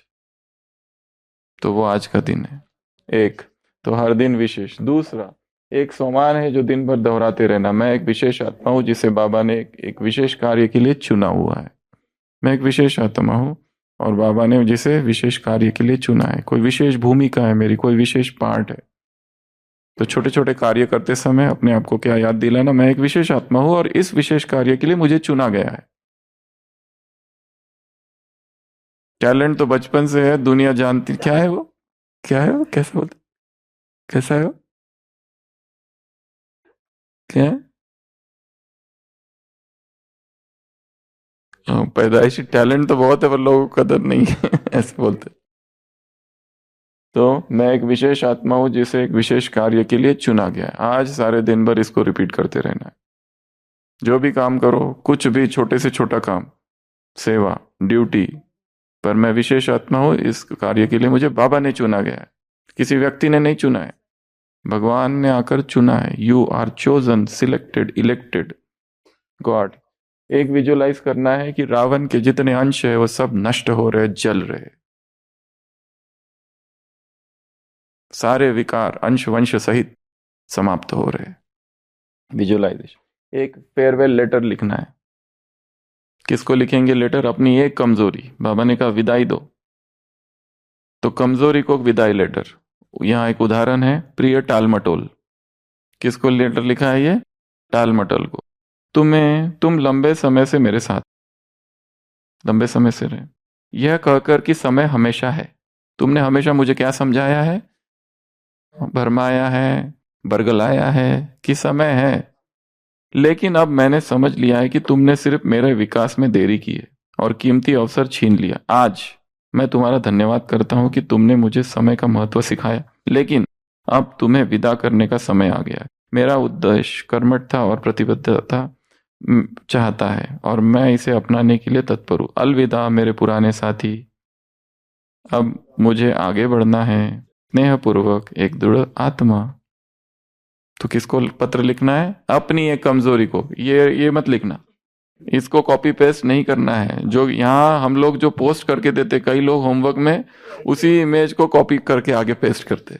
B: तो वो आज का दिन है एक। तो हर दिन विशेष। दूसरा, एक सोमान है जो दिन भर दोहराते रहना। मैं एक विशेष आत्मा हूं जिसे बाबा ने एक विशेष कार्य के लिए चुना हुआ है। मैं एक विशेष आत्मा हूं और बाबा ने जिसे विशेष कार्य के लिए चुना है। कोई विशेष भूमिका है मेरी, कोई विशेष पार्ट है। तो छोटे छोटे कार्य करते समय अपने आप को क्या याद दिलाना? मैं एक विशेष आत्मा हूं और इस विशेष कार्य के लिए मुझे चुना गया है। टैलेंट तो बचपन से है, दुनिया जानती। क्या है वो? क्या है वो? कैसे बोलते? कैसा है वो? क्या है? पैदाइशी टैलेंट तो बहुत है पर लोगों को कदर नहीं है ऐसे बोलते। तो मैं एक विशेष आत्मा हूं जिसे एक विशेष कार्य के लिए चुना गया है। आज सारे दिन भर इसको रिपीट करते रहना है। जो भी काम करो, कुछ भी छोटे से छोटा काम, सेवा, ड्यूटी, पर मैं विशेष आत्मा हूं, इस कार्य के लिए मुझे बाबा ने चुना गया है। किसी व्यक्ति ने नहीं चुना है, भगवान ने आकर चुना है। You are chosen, selected, elected God. एक विजुअलाइज करना है कि रावण के जितने अंश है वो सब नष्ट हो रहे, जल रहे। सारे विकार अंश वंश सहित समाप्त हो रहे। विजुअलाइजेशन। एक फेयरवेल लेटर लिखना है। किसको लिखेंगे लेटर? अपनी एक कमजोरी। बाबा ने कहा विदाई दो, तो कमजोरी को विदाई लेटर। यहां एक उदाहरण है, प्रिय टालमटोल। किसको लेटर लिखा है ये? टालमटोल को। तुम लंबे समय से मेरे साथ, लंबे समय से रहे, यह कहकर कि समय हमेशा है। तुमने हमेशा मुझे क्या समझाया है? भरमाया है, बरगलाया है कि समय है। लेकिन अब मैंने समझ लिया है कि तुमने सिर्फ मेरे विकास में देरी की है और कीमती अवसर छीन लिया। आज मैं तुम्हारा धन्यवाद करता हूं कि तुमने मुझे समय का महत्व सिखाया। लेकिन अब तुम्हें विदा करने का समय आ गया है। मेरा उद्देश्य कर्मठता और प्रतिबद्धता चाहता है और मैं इसे अपनाने के लिए तत्पर हूं। अलविदा मेरे पुराने साथी। अब मुझे आगे बढ़ना है, स्नेहपूर्वक, एक दृढ़ आत्मा। तो किसको पत्र लिखना है? अपनी एक कमजोरी को। ये मत लिखना, इसको कॉपी पेस्ट नहीं करना है। जो यहाँ हम लोग जो पोस्ट करके देते, कई लोग होमवर्क में उसी इमेज को कॉपी करके आगे पेस्ट करते।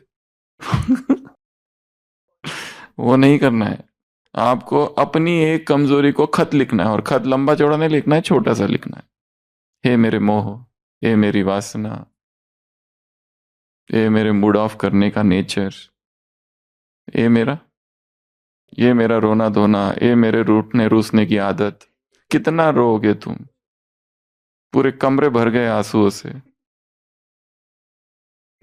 B: वो नहीं करना है। आपको अपनी एक कमजोरी को खत लिखना है, और खत लंबा चौड़ा नहीं लिखना है, छोटा सा लिखना है। हे मेरे मोह, हे मेरी वासना, हे मेरे मूड ऑफ करने का नेचर, ये मेरा रोना धोना, ये मेरे रूठने रूसने की आदत। कितना रोओगे तुम? पूरे कमरे भर गए आंसुओं से,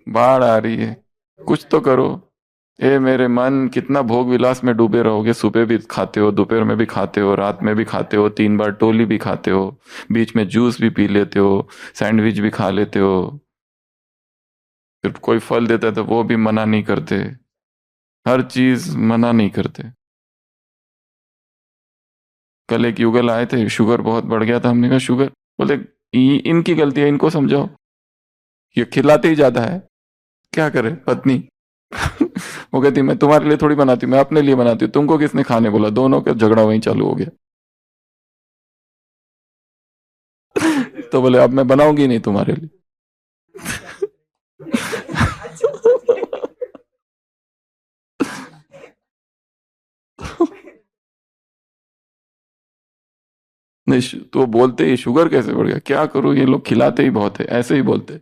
B: बाढ़ आ रही है, कुछ तो करो। ए मेरे मन, कितना भोग विलास में डूबे रहोगे? सुबह भी खाते हो, दोपहर में भी खाते हो, रात में भी खाते हो, 3 बार टोली भी खाते हो, बीच में जूस भी पी लेते हो, सैंडविच भी खा लेते हो। फिर कोई फल देता है तो वो भी मना नहीं करते, हर चीज मना नहीं करते। कल एक युगल आए थे, शुगर बहुत बढ़ गया था। हमने कहा शुगर, बोले इनकी गलती है, इनको समझाओ, ये खिलाते ही ज्यादा है, क्या करे पत्नी। वो कहती मैं तुम्हारे लिए थोड़ी बनाती हूँ, मैं अपने लिए बनाती हूँ, तुमको किसने खाने बोला? दोनों का झगड़ा वहीं चालू हो गया। तो बोले अब मैं बनाऊंगी नहीं तुम्हारे लिए। नहीं, तो बोलते ही शुगर कैसे बढ़ गया, क्या करूं, ये लोग खिलाते ही बहुत है, ऐसे ही बोलते।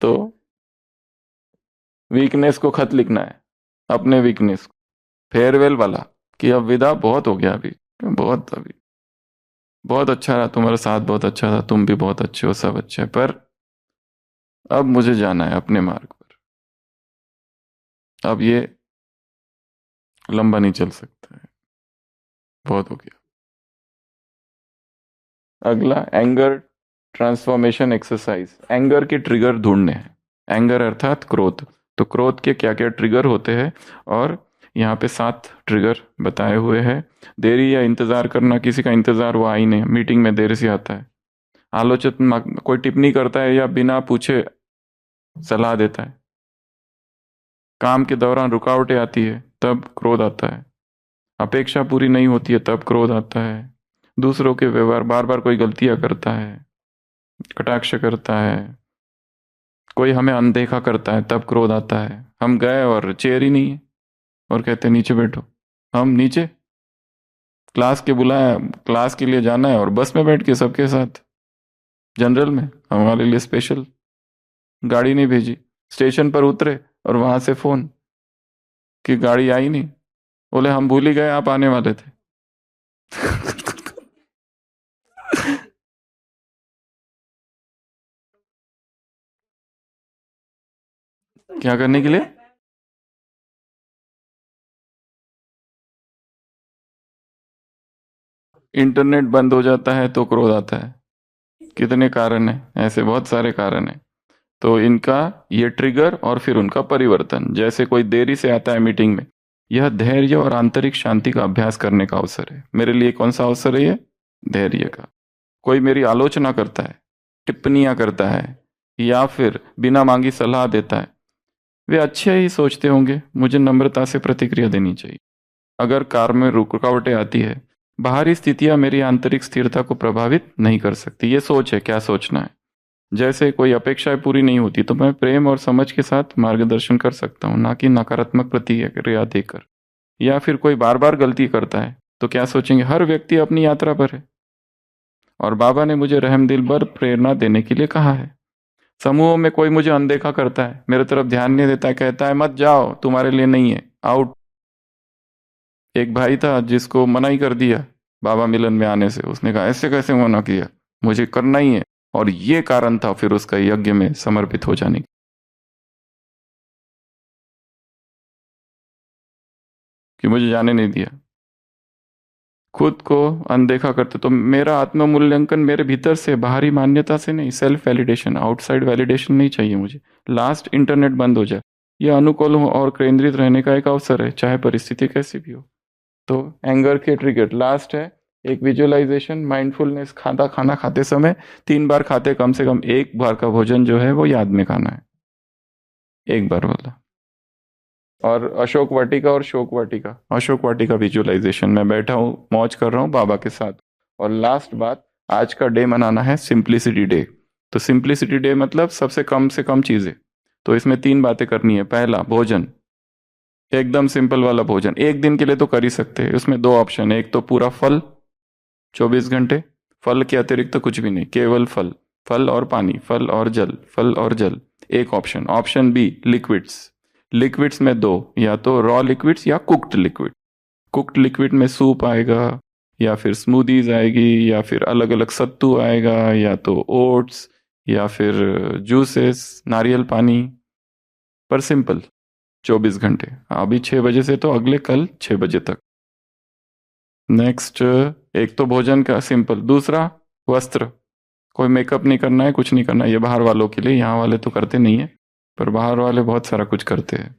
B: तो वीकनेस को खत लिखना है, अपने वीकनेस को, फेयरवेल वाला, कि अब विदा, बहुत हो गया अभी, बहुत अभी। बहुत अच्छा रहा तुम्हारा साथ, बहुत अच्छा था, तुम भी बहुत अच्छे हो, सब अच्छे, पर अब मुझे जाना है अपने मार्ग पर। अब ये लंबा नहीं चल सकता है, बहुत हो गया। अगला, एंगर ट्रांसफॉर्मेशन एक्सरसाइज। एंगर के ट्रिगर ढूंढने हैं। एंगर अर्थात क्रोध। तो क्रोध के क्या क्या ट्रिगर होते हैं, और यहाँ पे 7 ट्रिगर बताए हुए हैं। देरी या इंतजार करना, किसी का इंतजार वो ही नहीं, मीटिंग में देर से आता है। आलोचनात्मक, कोई टिप्पणी करता है या बिना पूछे सलाह देता है। काम के दौरान रुकावटें आती है, तब क्रोध आता है। अपेक्षा पूरी नहीं होती है, तब क्रोध आता है। दूसरों के व्यवहार, बार बार कोई गलतियां करता है, कटाक्ष करता है, कोई हमें अनदेखा करता है, तब क्रोध आता है। हम गए और चेयर ही नहीं है, और कहते नीचे बैठो। हम नीचे, क्लास के बुलाया, क्लास के लिए जाना है, और बस में बैठ के सबके साथ, जनरल में, हमारे लिए स्पेशल गाड़ी नहीं भेजी। स्टेशन पर उतरे और वहां से फोन कि गाड़ी आई नहीं। बोले हम भूल ही गए आप आने वाले थे। क्या करने के लिए? इंटरनेट बंद हो जाता है तो क्रोध आता है। कितने कारण हैं ऐसे, बहुत सारे कारण हैं। तो इनका ये ट्रिगर और फिर उनका परिवर्तन। जैसे कोई देरी से आता है मीटिंग में, यह धैर्य और आंतरिक शांति का अभ्यास करने का अवसर है। मेरे लिए कौन सा अवसर है ये? धैर्य का। कोई मेरी आलोचना करता है, टिप्पणियां करता है, या फिर बिना मांगी सलाह देता है, वे अच्छे ही सोचते होंगे, मुझे नम्रता से प्रतिक्रिया देनी चाहिए। अगर कार में रुकावटें आती है, बाहरी स्थितियां मेरी आंतरिक स्थिरता को प्रभावित नहीं कर सकती। ये सोच है, क्या सोचना है। जैसे कोई अपेक्षाएं पूरी नहीं होती तो मैं प्रेम और समझ के साथ मार्गदर्शन कर सकता हूँ, ना कि नकारात्मक प्रतिक्रिया देकर। या फिर कोई बार बार गलती करता है तो क्या सोचेंगे, हर व्यक्ति अपनी यात्रा पर है, और बाबा ने मुझे रहमदिल पर प्रेरणा देने के लिए कहा है। समूह में कोई मुझे अनदेखा करता है, मेरे तरफ ध्यान नहीं देता है, कहता है मत जाओ, तुम्हारे लिए नहीं है, आउट। एक भाई था जिसको मना ही कर दिया बाबा मिलन में आने से। उसने कहा ऐसे कैसे मना किया, मुझे करना ही है। और ये कारण था फिर उसका यज्ञ में समर्पित हो जाने की, कि मुझे जाने नहीं दिया। खुद को अनदेखा करते। तो मेरा आत्म मूल्यांकन मेरे भीतर से, बाहरी मान्यता से नहीं, सेल्फ वैलिडेशन, आउटसाइड वैलिडेशन नहीं चाहिए मुझे। लास्ट इंटरनेट बंद हो जाए। यह अनुकूल हो और केंद्रित रहने का एक अवसर है, चाहे परिस्थिति कैसी भी हो। तो एंगर के ट्रिगर लास्ट है एक विजुअलाइजेशन, माइंडफुलनेस। खाना खाते समय 3 बार खाते, कम से कम 1 बार का भोजन जो है वो याद में खाना है, 1 बार बोला। और अशोक वाटिका और शोक वाटिका, अशोक वाटिका विजुअलाइजेशन, मैं बैठा हूँ मौज कर रहा हूँ बाबा के साथ। और लास्ट बात, आज का डे मनाना है सिंप्लिसिटी डे। तो सिंप्लिसिटी डे मतलब सबसे कम से कम चीजें। तो इसमें 3 बातें करनी है। पहला, भोजन, एकदम सिंपल वाला भोजन। एक दिन के लिए तो कर ही सकते हैं। उसमें 2 ऑप्शन है, एक तो पूरा फल 24 घंटे, फल के अतिरिक्त तो कुछ भी नहीं, केवल फल, फल और पानी, फल और जल, फल और जल। एक option. Option B, liquids. Liquids में 2, या तो रॉ लिक्विड्स या कुक्ड लिक्विड। कुक्ड लिक्विड में सूप आएगा, या फिर स्मूदीज आएगी, या फिर अलग अलग सत्तू आएगा, या तो ओट्स, या फिर जूसेस, नारियल पानी। पर सिंपल 24 घंटे, अभी 6 बजे से तो अगले कल 6 बजे तक। नेक्स्ट, एक तो भोजन का सिंपल, दूसरा वस्त्र। कोई मेकअप नहीं करना है, कुछ नहीं करना है। ये बाहर वालों के लिए, यहाँ वाले तो करते नहीं है, पर बाहर वाले बहुत सारा कुछ करते हैं।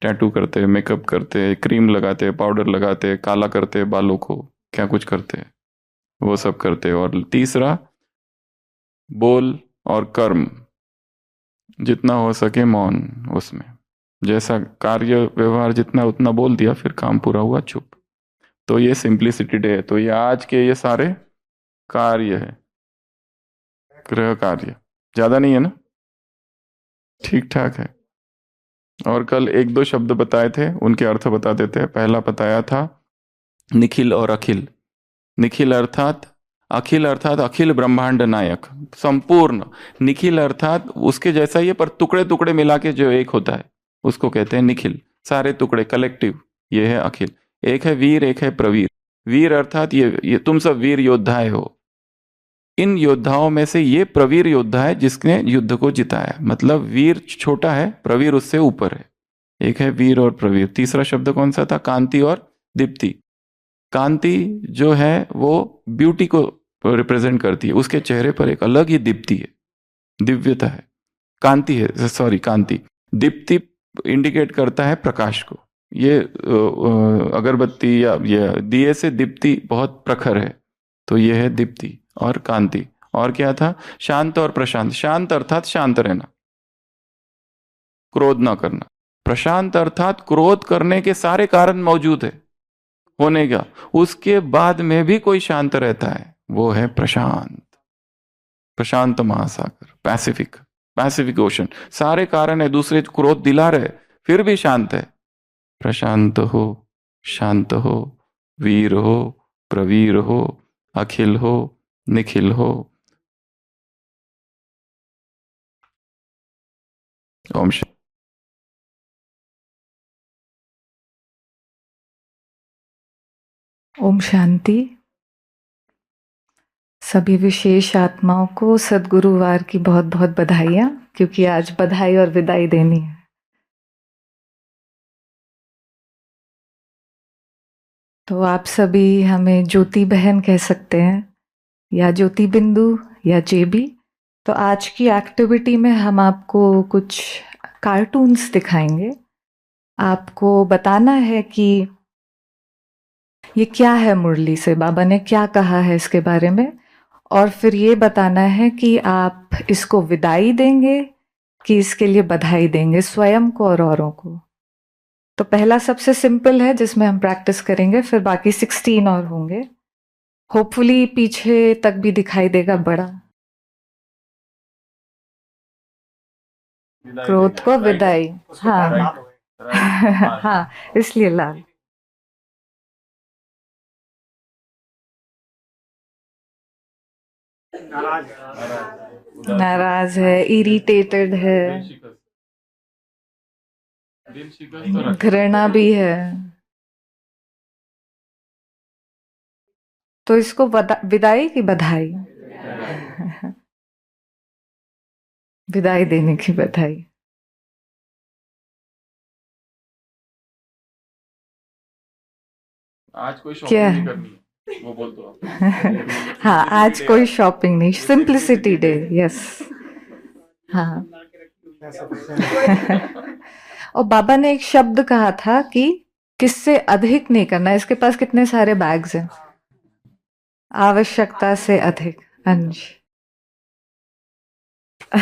B: टैटू करते हैं, मेकअप करते हैं, क्रीम लगाते हैं, पाउडर लगाते हैं, काला करते हैं बालों को, क्या कुछ करते हैं, वो सब करते हैं। और तीसरा, बोल और कर्म जितना हो सके मौन, उसमें जैसा कार्य व्यवहार जितना उतना बोल दिया, फिर काम पूरा हुआ, चुप। तो ये सिंप्लिसिटी डे है। तो ये आज के ये सारे कार्य है, गृह कार्य, ज्यादा नहीं है ना, ठीक ठाक है। और कल 1-2 शब्द बताए थे, उनके अर्थ बता देते हैं। पहला बताया था निखिल और अखिल। निखिल अर्थात अखिल, अर्थात अखिल ब्रह्मांड नायक, संपूर्ण। निखिल अर्थात उसके जैसा ही है, पर टुकड़े टुकड़े मिला के जो एक होता है उसको कहते हैं निखिल, सारे टुकड़े कलेक्टिव, ये है अखिल। एक है वीर, एक है प्रवीर। वीर अर्थात ये तुम सब वीर योद्धाएं हो। इन योद्धाओं में से ये प्रवीर योद्धा है जिसने युद्ध को जिताया, मतलब वीर छोटा है, प्रवीर उससे ऊपर है। एक है वीर और प्रवीर। तीसरा शब्द कौन सा था? कांति और दीप्ति। कांति जो है वो ब्यूटी को रिप्रेजेंट करती है, उसके चेहरे पर एक अलग ही दीप्ति है, दिव्यता है। कांति है, सॉरी, कांति। दीप्ति इंडिकेट करता है प्रकाश को। ये अगरबत्ती या ये दिए से दीप्ति बहुत प्रखर है, तो ये है दीप्ति और कांति। और क्या था? शांत और प्रशांत। शांत अर्थात शांत रहना, क्रोध ना करना। प्रशांत अर्थात क्रोध करने के सारे कारण मौजूद है होने का, उसके बाद में भी कोई शांत रहता है, वो है प्रशांत। प्रशांत महासागर, पैसिफिक, पैसिफिक ओशन। सारे कारण है, दूसरे क्रोध दिला रहे, फिर भी शांत है। प्रशांत हो, शांत हो, वीर हो, प्रवीर हो, अखिल हो, निखिल हो। ओम शांति।
C: ओम शांति। सभी विशेष आत्माओं को सद्गुरुवार की बहुत बहुत बधाइयाँ, क्योंकि आज बधाई और विदाई देनी है। तो आप सभी हमें ज्योति बहन कह सकते हैं, या ज्योति बिंदु, या जेबी। तो आज की एक्टिविटी में हम आपको कुछ कार्टून्स दिखाएंगे। आपको बताना है कि ये क्या है, मुरली से बाबा ने क्या कहा है इसके बारे में, और फिर ये बताना है कि आप इसको विदाई देंगे कि इसके लिए बधाई देंगे, स्वयं को और औरों को। तो पहला सबसे सिंपल है जिसमें हम प्रैक्टिस करेंगे, फिर बाकी 16 और होंगे। होपफुली पीछे तक भी दिखाई देगा बड़ा। क्रोध को विदाई, हाँ हाँ, इसलिए लाल। नाराज है, इरिटेटेड है, घृणा भी है। तो इसको विदाई की बधाई? विदाई देने की बधाई।
B: आज कोई
C: क्या
B: शॉपिंग
C: है?
B: नहीं करनी है, वो बोल दो आप।
C: हाँ, आज कोई शॉपिंग नहीं, सिंप्लिसिटी डे। यस। हाँ। और बाबा ने एक शब्द कहा था कि किससे अधिक नहीं करना। इसके पास कितने सारे बैग्स हैं? आवश्यकता से अधिक अंश।
B: ये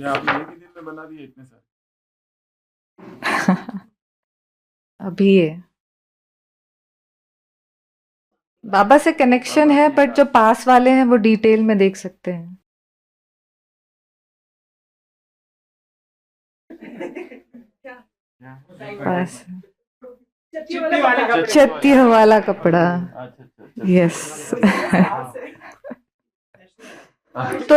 B: आपने एक ही दिन में बना दिए इतने सारे।
C: अभी ये बाबा से कनेक्शन है, बट जो पास वाले हैं वो डिटेल में देख सकते हैं। पास चत्तियों वाला कपड़ा। यस। तो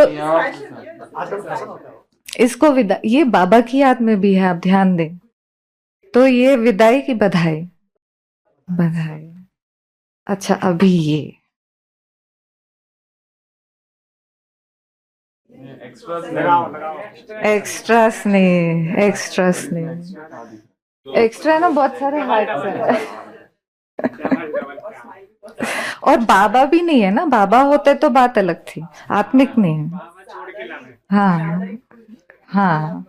C: इसको विदा, ये बाबा की याद में भी है, आप ध्यान दें। तो ये विदाई की बधाई। बधाई। अच्छा, अभी ये एक्स्ट्रास नहीं, एक्स्ट्रास नहीं, एक्स्ट्रा ना बहुत सारे हार्ट्स हैं। और बाबा भी नहीं है ना, बाबा होते तो बात अलग थी, आत्मिक नहीं है। हाँ हाँ,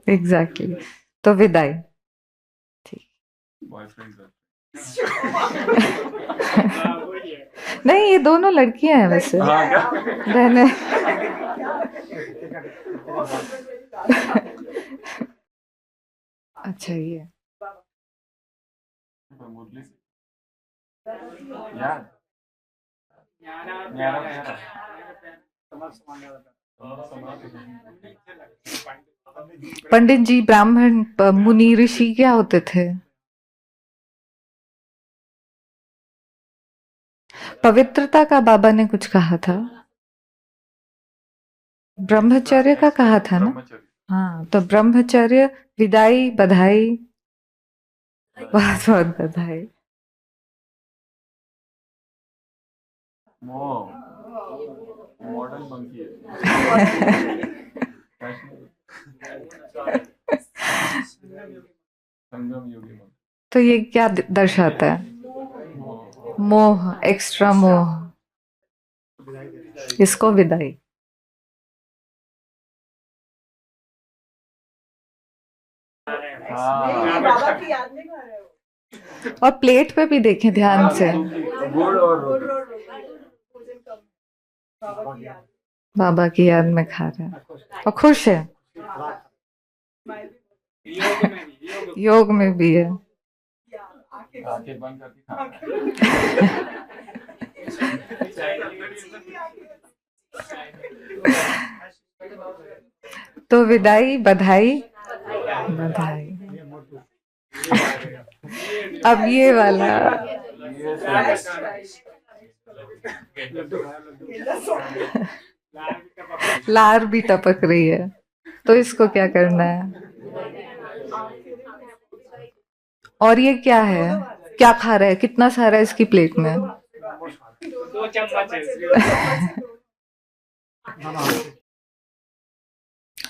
C: एग्जैक्टली। तो विदाई। ठीक। नहीं, ये दोनों लड़कियां हैं वैसे, बहने। अच्छा, ये पंडित जी, ब्राह्मण मुनि ऋषि क्या होते थे? पवित्रता का बाबा ने कुछ कहा था, ब्रह्मचर्य का कहा था ना। हाँ, तो ब्रह्मचर्य, विदाई, बधाई, बहुत बहुत बधाई।
B: मॉडर्न मंकी है। संगम योगी।
C: तो ये क्या दर्शाता है? मोह, एक्स्ट्रा मोह। इसको विदाई।
D: बाबा की याद में खा रहे हो।
C: और प्लेट पे भी देखें ध्यान से,
B: गुड़ और
C: बाबा की याद में खा रहे हैं और खुश है। योग में भी है।
B: आंखें बंद करके खा।
C: तो विदाई, बधाई, बधाई। अब ये वाला लार भी टपक रही है, तो इसको क्या करना है? और ये क्या है? क्या खा रहा है? कितना सारा है इसकी प्लेट में?
D: 2 चम्मच।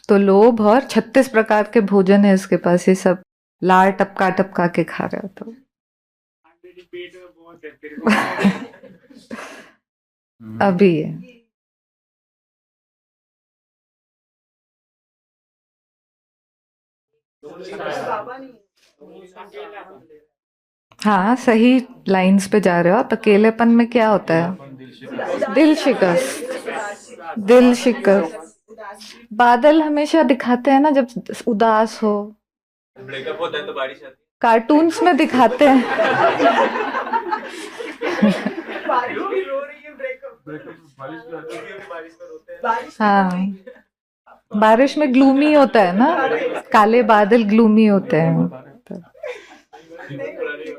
C: तो लोभ और 36 प्रकार के भोजन है इसके पास, ये सब लार टपका टपका के खा रहे हो। तो अभी है। हाँ, सही लाइंस पे जा रहे हो आप। अकेलेपन में क्या होता है? दिल शिकस्त। दिल शिकस्त। बादल हमेशा दिखाते हैं ना जब उदास हो,
E: ब्रेकअप होता है तो बारिश आती है।
C: कार्टून्स में दिखाते हैं। हाँ, बारिश में ग्लूमी होता है ना, काले बादल ग्लूमी होते हैं।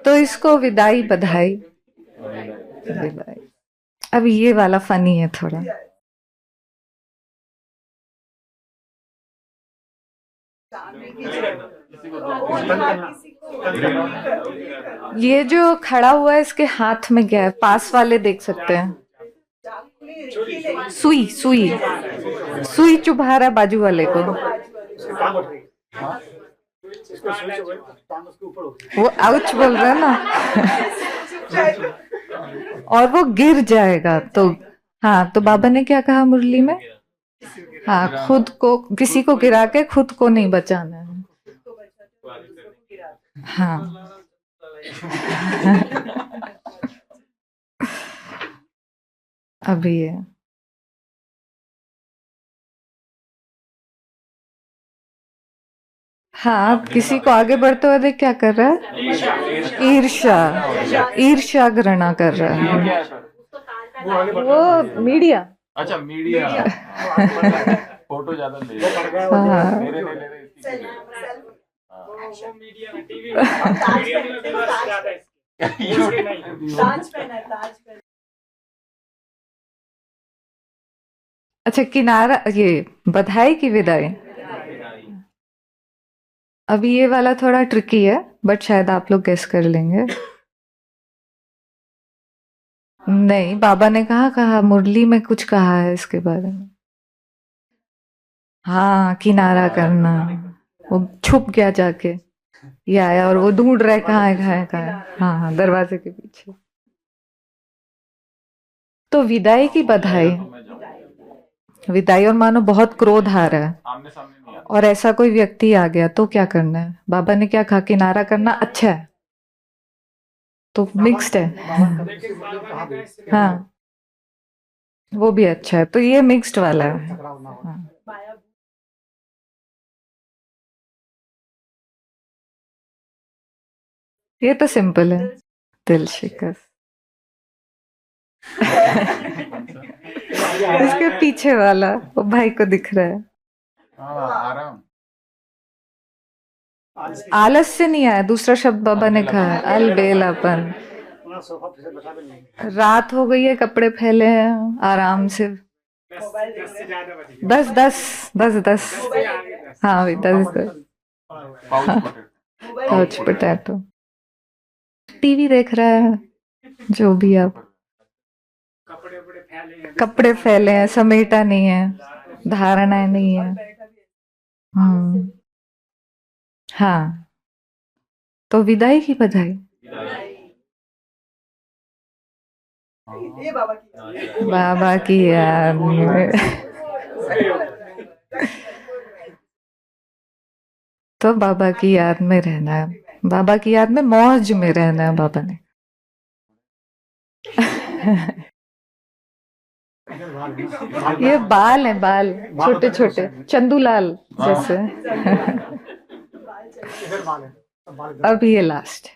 C: तो इसको विदाई, बधाई, विदाई। अब ये वाला फनी है थोड़ा। ये जो खड़ा हुआ है इसके हाथ में क्या है? पास वाले देख सकते हैं। सुई, सुई। सुई चुभा रहा बाजू वाले को, वो आउच बोल रहा है ना। और वो गिर जाएगा तो, हाँ, तो बाबा ने क्या कहा मुरली में? हाँ, खुद को, किसी को गिरा के खुद को नहीं बचाना है। हाँ। अभी ये हाँ, किसी को आगे बढ़ते हुए देख क्या कर रहा है? ईर्ष्या, ईर्ष्या घृणा कर रहा है। वो मीडिया,
B: अच्छा मीडिया, फोटो ज्यादा ले
C: हाँ।
B: मेरे नहीं ले रहे इसकी।
E: वो मीडिया में टीवी में मीडिया में व्यूअर्स ज्यादा है इसके नहीं।
D: ताज पहना है, ताज पहना।
C: अच्छा, किनारा, ये बधाई की विदाई। अभी ये वाला थोड़ा ट्रिकी है, बट शायद आप लोग गेस कर लेंगे। नहीं, बाबा ने कहा मुरली में कुछ कहा है इसके बारे में। हाँ, किनारा करना। वो छुप गया जाके, ये आया और वो ढूंढ रहा है कहाँ है, कहाँ है, कहाँ है। हाँ हाँ, दरवाजे के पीछे। तो विदाई की बधाई, विदाई, और मानो बहुत क्रोध आ रहा है
B: आमने सामने नहीं आता।
C: और ऐसा कोई व्यक्ति आ गया तो क्या करना है? बाबा ने क्या कहा? किनारा करना अच्छा है, तो मिक्स्ड है। हाँ, वो भी अच्छा है, तो ये मिक्स्ड वाला है। हाँ। ये तो सिंपल है, दिल शिकस्त। इसके पीछे वाला वो भाई को दिख रहा है।
B: आराम,
C: आलस से नहीं आया, दूसरा शब्द बाबा ने कहा है, अलबेलापन। रात हो गई है, कपड़े फैले हैं, आराम से।
E: 10 से ज्यादा बज गए।
C: 10 10 10 10, हाँ भाई, 10 10। काउच पोटैटो, टीवी देख रहा है, जो भी आप। कपड़े फैले हैं, समेटा नहीं है, धारणाएं नहीं है। हाँ, तो विदाई की बधाई।
D: ये बाबा की।
C: बाबा की याद में। तो बाबा की याद में रहना है, बाबा की याद में मौज में रहना है, बाबा ने। ये बाल है, बाल छोटे छोटे, चंदूलाल जैसे। अभी ये लास्ट।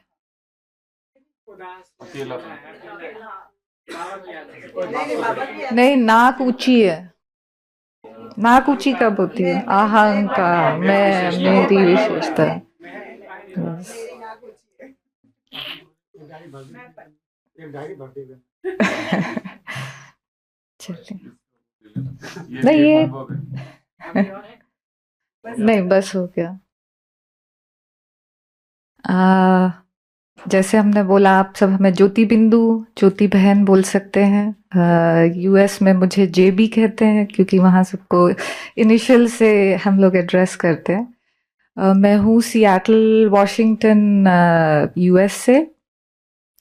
C: नहीं, नाक ऊंची है। नाक ऊंची कब होती है? अहंकार, मैं, मेरी विशेषता। नहीं, ये नहीं, बस हो गया। जैसे हमने बोला, आप सब हमें ज्योति बिंदु, ज्योति बहन बोल सकते हैं। यूएस में मुझे जेबी कहते हैं, क्योंकि वहाँ सबको इनिशियल से हम लोग एड्रेस करते हैं। मैं हूँ सियाटल, वॉशिंगटन, यूएस से,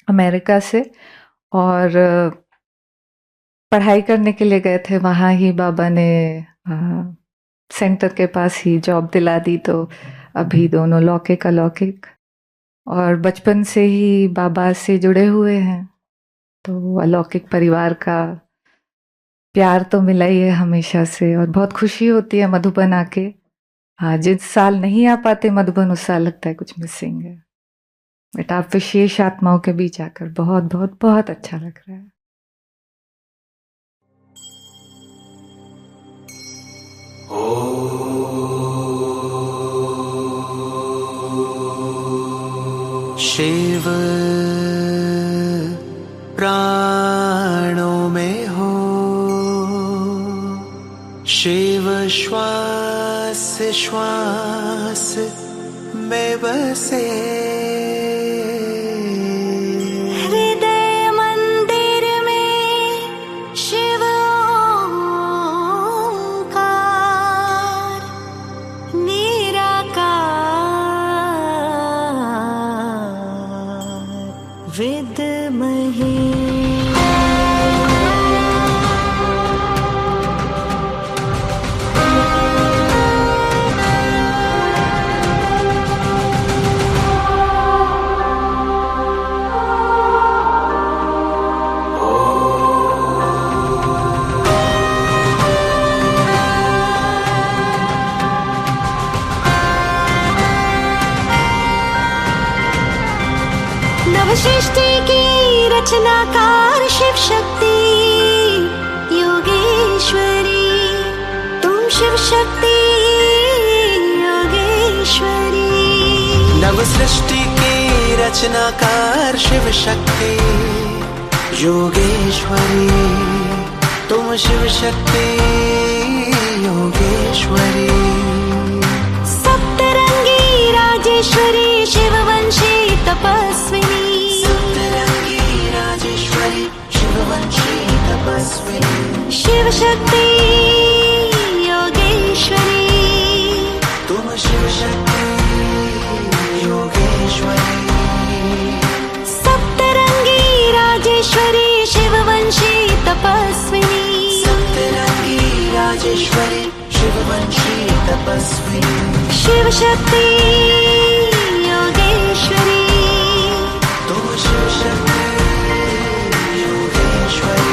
C: अमेरिका से। और पढ़ाई करने के लिए गए थे, वहाँ ही बाबा ने सेंटर के पास ही जॉब दिला दी, तो अभी दोनों लौकिक अलौकिक। और बचपन से ही बाबा से जुड़े हुए हैं, तो अलौकिक परिवार का प्यार तो मिला ही है हमेशा से। और बहुत खुशी होती है मधुबन आके। हाँ, जिस साल नहीं आ पाते मधुबन, उस साल लगता है कुछ मिसिंग है। बट आप विशेष आत्माओं के बीच आकर बहुत बहुत बहुत अच्छा लग रहा है।
F: शिव प्राणों में हो, शिव श्वास श्वास में बसे।
G: हृदय मंदिर में शिव का नव सृष्टि की रचनाकार शिव शक्ति योगेश्वरी, तुम शिव शक्ति योगेश्वरी।
F: नव सृष्टि की रचनाकार शिव शक्ति योगेश्वरी, तुम शिव शक्ति योगेश्वरी।
G: सप्तरंगी राजेश्वरी शिववंशी तपस्विनी,
F: सप्तरंगी राजेश्वरी शिववंशी तपस्विनी।
G: शिव शक्ति योगेश्वरी,
F: तुम शिव शक्ति योगेश्वरी।
G: सप्तरंगी राजेश्वरी शिववंशी तपस्विनी,
F: सप्तरंगी राजेश्वरी शिववंशी तपस्विनी।
G: शिव शक्ति योगेश्वरी,
F: तुम शिव शक्ति योगेश्वरी।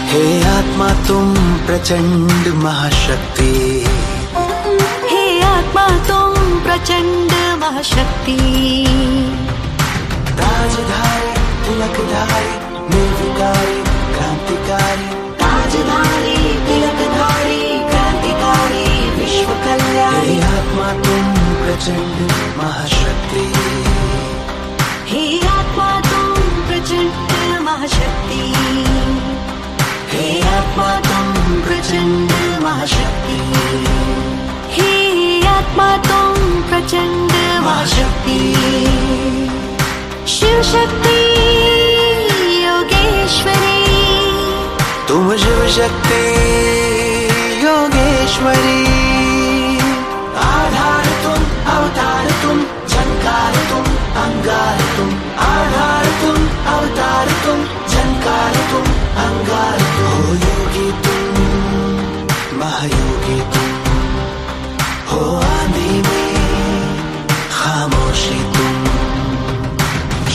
F: हे आत्मा तुम प्रचंड महाशक्ति,
G: हे आत्मा तुम प्रचंड महाशक्ति।
F: ताजधारी तिलकधारी निर्विकारी क्रांतिकारी, ताजधारी तिलकधारी क्रांतिकारी विश्व कल्याणी। हे आत्मा तुम प्रचंड महाशक्ति,
G: हे आत्मा तुम प्रचंड महाशक्ति,
F: हे आत्मा तुम प्रचंड महाशक्ति,
G: हे आत्मा तुम प्रचंड महाशक्ति। शिव शक्ति योगेश्वरी,
F: तुम शिव शक्ति योगेश्वरी। आधार तुम अवतार तुम झंकार तुम अंगार तुम, आधार तुम अवतार तुम झंकार तुम अंगार तुम। हो योगी तुम महायोगी तुम, हो आंधी में खामोशी तुम।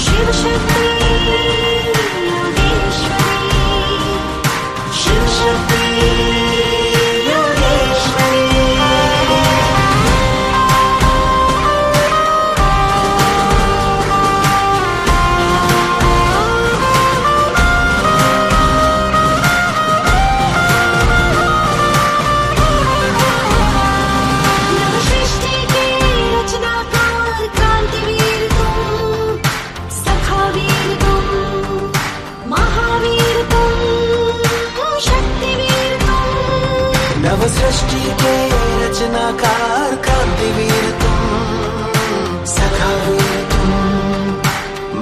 G: शिव शक्ति योगेश्वरी,
F: शिव शक्ति योगेश्वरी।
G: नव सृष्टि के रचनाकार क्रांतिवीर तुम, सखावीर तुम, महावीर तुम, शक्तिवीर तुम।
F: नव सृष्टि के रचनाकार क्रांतिवीर तुम, सखावीर तुम,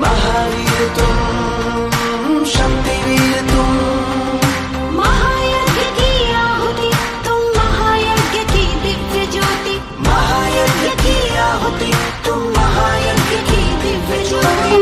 F: महावीर तुम, शक्तिवीर तुम।
G: महायज्ञ की आहुति तुम, महायज्ञ की दिव्य ज्योति,
F: महायज्ञ की आहुति तुम, महायज्ञ की दिव्य ज्योति।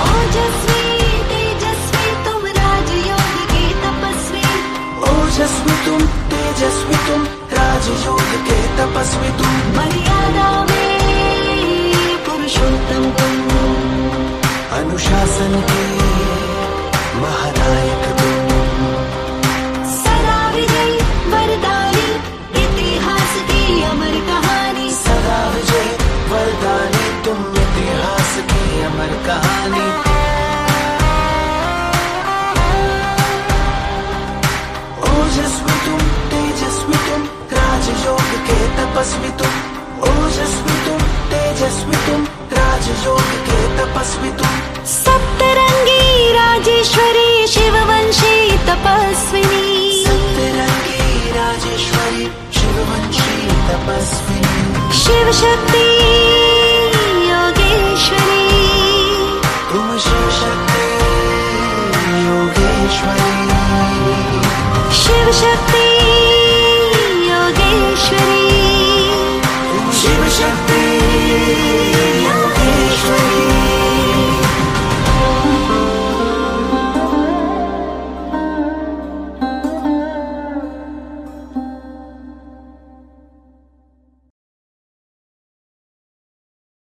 G: ओजस्वी तेजस्वी तुम राजयोग के तपस्वी,
F: ओजस्वी तुम तेजस्वी तुम राजयोग के तपस्वी तुम।
G: मर्यादा में पुरुषोत्तम तुम,
F: अनुशासन के महानायक तुम।
G: सदा विजयी वरदानी इतिहास की अमर कहानी,
F: सदा विजय वरदानी तुम, इतिहास की अमर कहानी। ओजस्वी तुम तेजस्वी तुम राजयोग के तपस्वी तुम, ओजस्वी तुम तेजस्वी तुम राजयोग के तपस्वी तुम।
G: सप्तरंगी शक्ति योगेश्वरी,
F: तुम शिव शक्ति योगेश्वरी,
G: शिव शक्ति